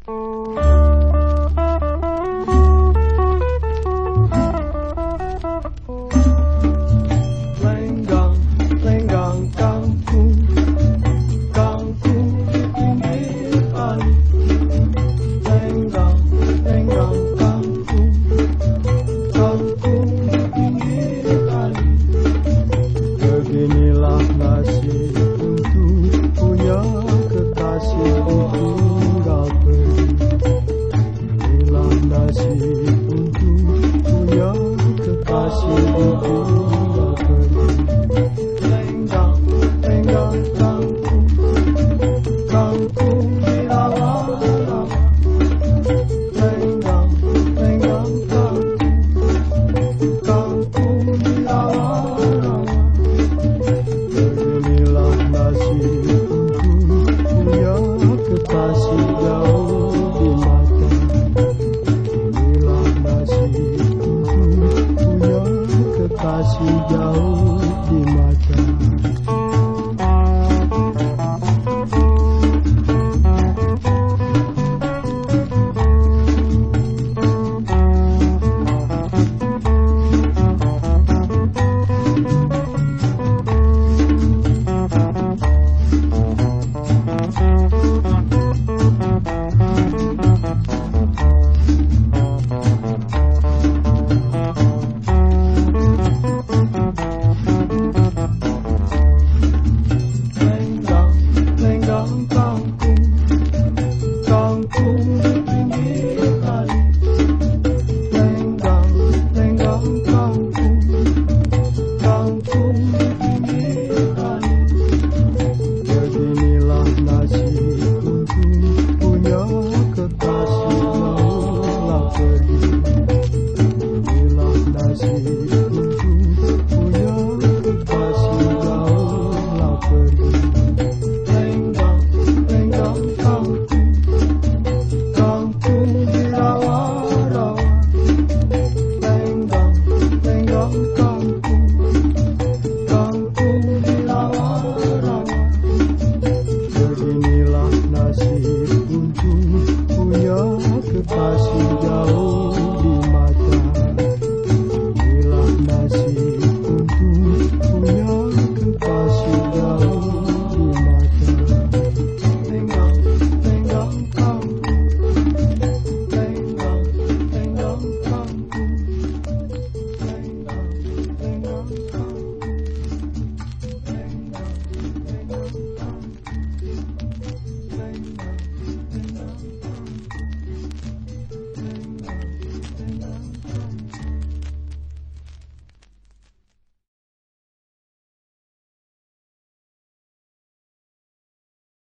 Lenggang, lenggang kangkung, kangkung di pinggir kali. Lenggang, lenggang kangkung, kangkung di pinggir kali. Beginilah nasib untuk punya kekasih ditinggal pergi. Beginilah nasib untuk punya kekasih ditinggal pergi. Lenggang, lenggang kangkung, kangkung di rawa-rawa. Lenggang, lenggang kangkung, kangkung di rawa-rawa. Beginilah nasib untuk punya kekasih jauh di mata. Beginilah nasib untuk punya kekasih jauh di mata. Lenggang, lenggang kangkung, kangkung di pinggir kali. Lenggang, lenggang kangkung, kangkung di pinggir kali. Beginilah nasib untuk punya kekasih jauhlah pergi. Beginilah nasib untuk punya kekasih jauhlah pergi. Lenggang, lenggang kangkung, kangkung di rawa-rawa. Lenggang, lenggang kangkung, kangkung di rawa-rawa. Beginilah nasib untuk